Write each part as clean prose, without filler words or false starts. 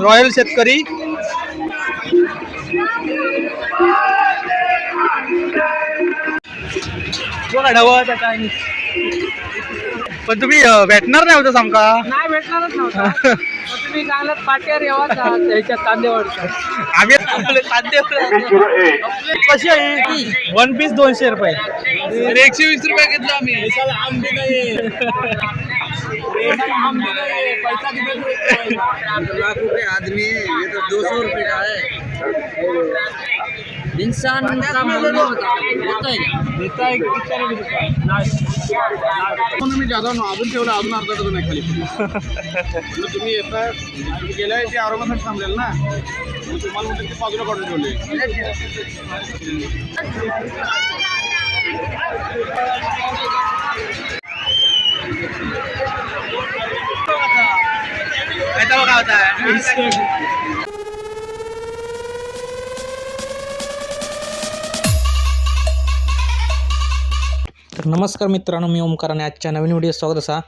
Royal शेतकरी बघा ढवळ काय पण तुम्ही भेटणार नाही होतं आमका नाही भेटणारच नव्हता तुम्ही चांगल्यात पाट्यावर यावा त्याच्या कांदेवरचा आम्ही कशी आहे 1 पीस 200 रुपये 120 रुपये घेतलो आम्ही पैसा लाख रुपए आदमी है, ये तो 200 रुपए का है। इंसान का मूल्य होता है देता है कितना मी जाधव ना अजून ठेवलं अजून अर्धा डझन नाही खाली म्हणजे तुम्ही येता गेल्या ते आरोग्यासाठी थांबलेल ना तुम्हाला म्हणतात ते बाजूला काढून ठेवले तर नमस्कार मित्रांनो, मी ओमकार आणि आजच्या नवीन व्हिडिओ स्वागत असा.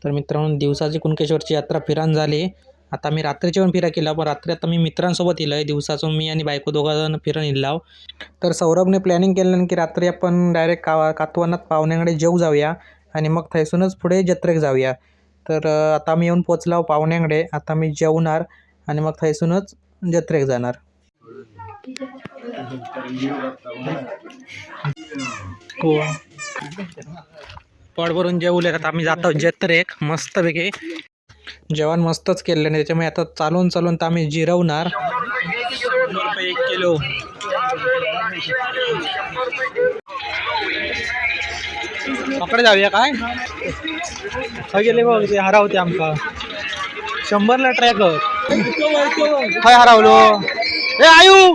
तर मित्रांनो, दिवसाची कुणकेश्वरची यात्रा फिरान झाली. आता मी रात्रीची पण फिरा केला, पण रात्री आता मी मित्रांसोबत येलो आहे. दिवसाचं मी आणि बायको दोघांजण फिरून येलो. तर सौरभने प्लॅनिंग केलं की रात्री आपण डायरेक्ट कातवानात पाहुण्याकडे जेऊ जाऊया आणि मग थैसूनच पुढे जत्रेक जाऊया. तर आता मी येऊन पोचलो पाहुण्याकडे. आता मी जेवणार आणि मग थैसूनच जत्रेक जाणार. हो, पोट भरून जेवले. आता आम्ही जातो जत्रेक. मस्तपैकी जेवण मस्तच केलेलं नाही, त्याच्यामुळे आता चालून तर आम्ही जिरवणार. 1 किलो पकडे जाऊया काय गेले बघ ते हरावते आमका 100ला ट्रॅकर काय हरावलो. ए आयु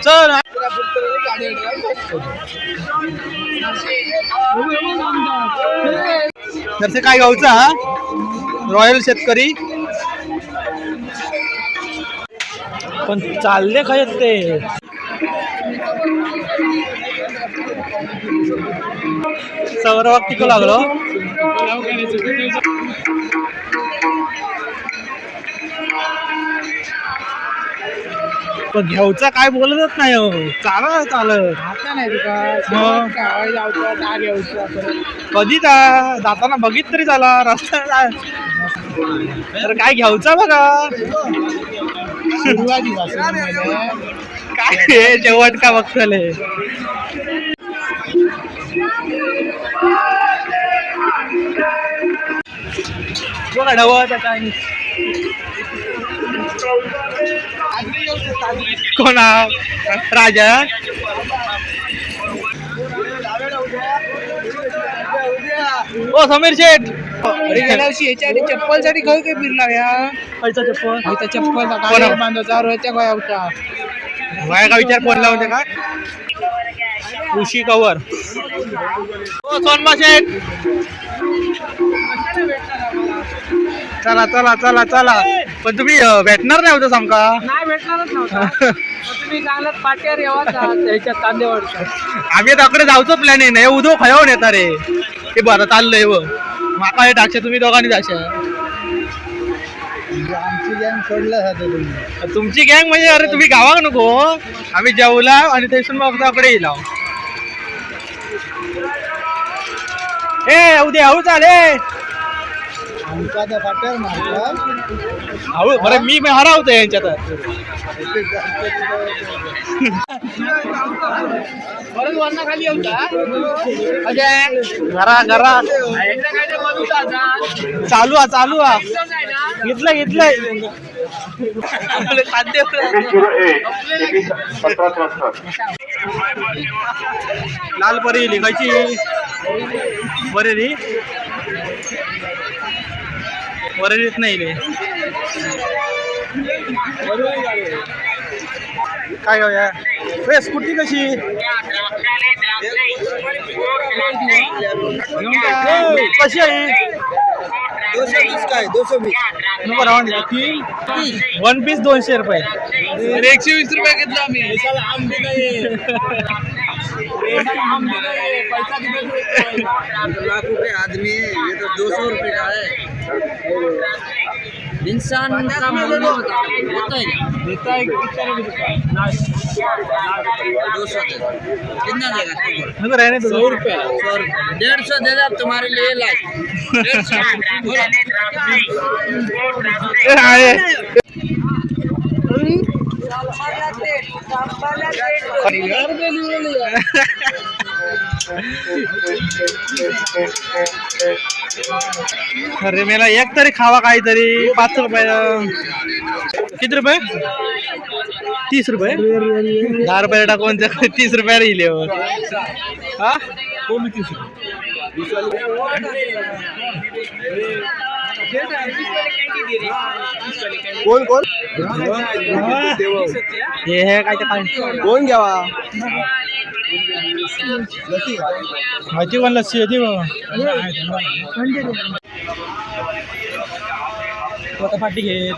चल जरसे काय गावचा हा रॉयल शेतकरी पण चालले काय ते सौरभ तिक लागलो. पण घेऊचा काय बोलतच नाही हो. चालत आता नाही तुका डाग यायचं कधी जाताना बघित तरी झाला रस्ता तर काय घ्यायचा बघा. काय शेवट का बघतले बघा ढवळ काय कोणा राजा ओ समीर शेठ गेल्या वर्षी याच्या आधी चप्पलसाठी खय काय फिरला या पैसा चप्पल चप्पल बांधायचा रोजच्या काय होता माझ्या का विचार फोन लावते का कृषी कवर. ओ सोनमा शेठ चला चला चला चला पण तुम्ही भेटणार नाही होतं आमका नाही भेटणारच नव्हता तुम्ही चांगल्यात पाट्यावर यावा त्याच्या कांदेवरचा आम्ही त्याकडे जाऊचो प्लॅनिंग नाही उदो खयावून येता रे ते बरं चाललंय व माका हे टाकशे तुम्ही दोघांनी जाशा. आमची गँग सोडलं जातं तुम्ही. तुमची गँग म्हणजे अरे तुम्ही गावाक नको. आम्ही जेवला आणि थैसून मग त्याकडे येला. ए उद्या हळू चाले आमचा त्या पाट्यावर मारला हळू बरं मी हरावतो यांच्यात. खाली होता घरा घरा चालू घेतलंय लाल परी लिखायची बरेली वरेलीत नाही ले काय घेऊया. स्कूटी कशी कशी आहे 220 का है 220 नंबर 1 पीस 200 रुपये 120 रुपये घेतलो आम्ही पैसा लाख रुपए आदमी है, ये तो 200 रुपए का है. इंसान का मूल्य होता है देता है कितना नहीं देता 200 कितना देगा नको रहने दो 100 रुपये 100 150 दे दे अब तुम्हारे लिए लाइक 150 अरे मला एक तरी खावा काहीतरी 5 रुपये किती रुपये 30 रुपये 10 रुपये टाकून 30 रुपये लिहिले हा कोण कोण हे काय ते काय कोण घ्यावा माहिती कोण लस्सी होती आता फाटी घेत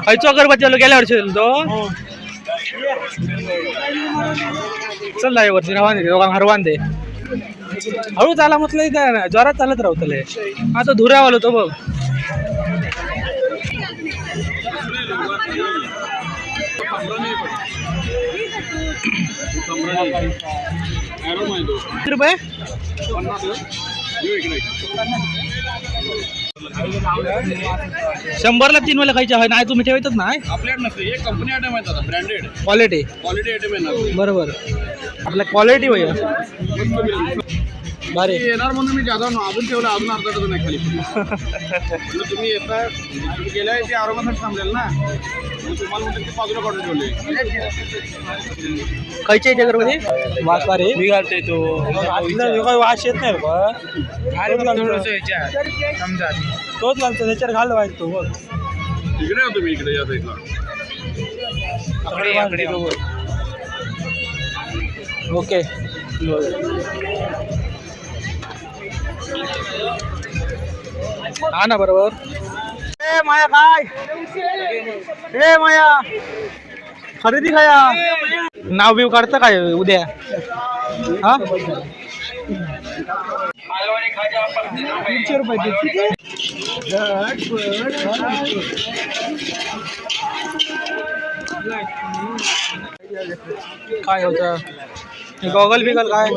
खायचो अगरबत्ती आलो गेल्या वर्षी तो चल या वर्षी रवान दे दोघांना हरवान दे हळू चाला म्हटलं जोरात चालत राहतले आता धुरावालो तो बघ किती रुपये 100ला 3 वाले खायचे आहे नाही तुम्ही ठेवतच नाही आपल्याकडे नसते एक कंपनी आयटम आहे दादा ब्रँडेड क्वालिटी क्वालिटी आयटम आहे ना बरोबर आपल्या क्वालिटी भैया भारी येणार म्हणून मी जादा अजून ठेवलं अजून अर्धा डझन नाही खाली म्हणजे तुम्ही येता तुम्ही गेल्या ते आरोग्यासाठी थांबलेल ना मग तुम्हाला म्हणतात ते बाजूला काढून ठेवले खायचे आहे अगरबत्ती वास बारे मी घालतोय तो वास येत नाही समजा तोच घालतो त्याच्यावर घालवायचं तो बघ इकडे या तुम्ही इकडे या साईडला ओके हा ना बरोबर ए माया काय ए माया खरेदी खाया नाव बिव काढतं काय उद्या हा 150 रुपये काय होतं गॉगल बिगल काय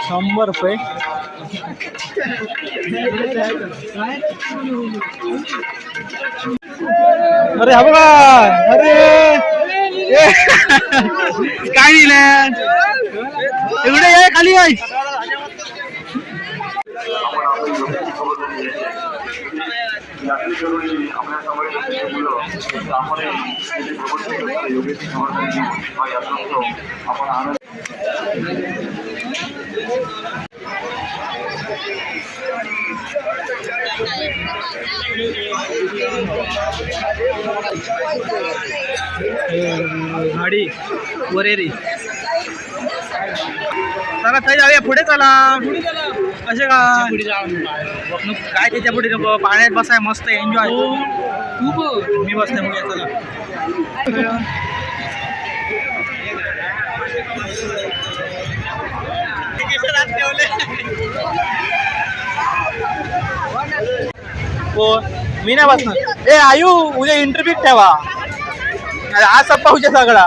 100 रुपये अरे हा बघा अरे काय दिलं एवढे आहे खाली आहे गाडी वरेरी चला काही जाऊया पुढे चला असे काय त्याच्या पुढे नको पाण्यात बसाय मस्त एन्जॉय मी बसते मग चला हो मी नाही बसणार ए आयु उद्या इंटरव्ह्यू ठेवा आज सप्पा उद्या सगळा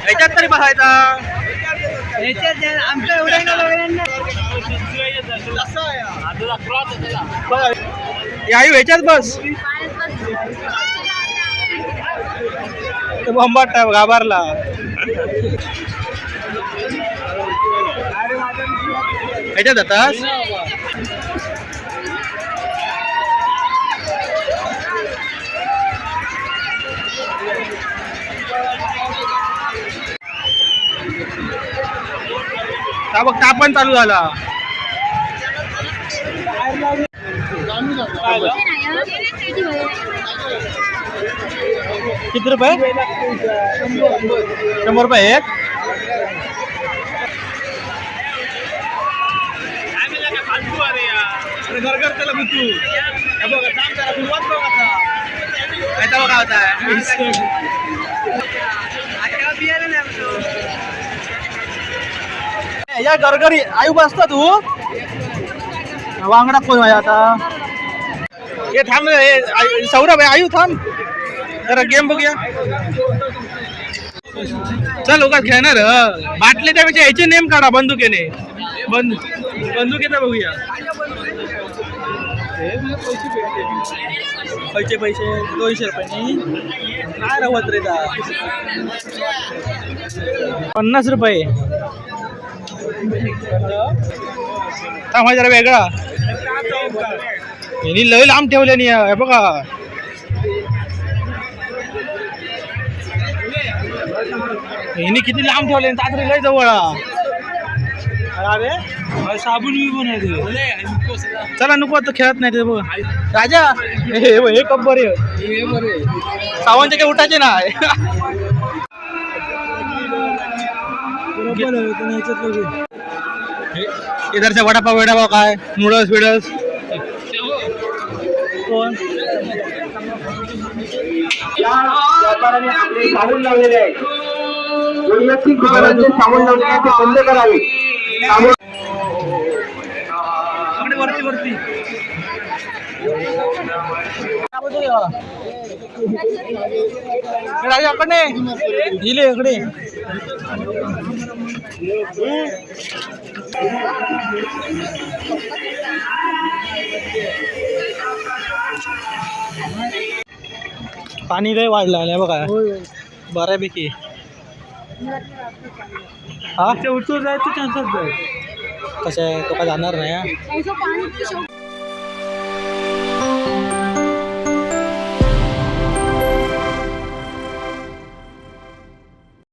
ह्याच्यात तरी बसायचा आमच्या आयु ह्याच्यात बस बंबाट घाबरला ह्याच्यात जातास का बघ तापण चालू झाला किती रुपये 100 रुपये एक घर घर त्याला तू या गरगरी आयु बसतो तू वांगडा कोण आहे आता हे थांब हे सौरभ आहे आयु थांब जरा गेम बघूया चल लोक खेळणार बाटले त्यापेक्षा याचे नेम काढा बंदुकीने बंदुकीचा बघूया पैसे 200 रुपये काय राहत रे 50 रुपये थांबा जरा वेगळा यांनी लय लांब ठेवले नाही बघा यांनी किती लांब ठेवले तातरी लय जवळ अरे साबून बिबून आहे चला नको आता खेळत नाही ते बघ राजा हे कप बरे सावंत काही उठायचे ना इधरचा वडापाव काय नूडल्स बिडल्स कोण साबण लावलेले आहे वैयक्तिक साबण लावलेले ते बंद करावे वरती राजाकडे दिले इकडे पाणी लय वाढलं बघा बऱ्यापैकी हा ते उठून जायचं चान्सच कसं आहे तो काय जाणार नाही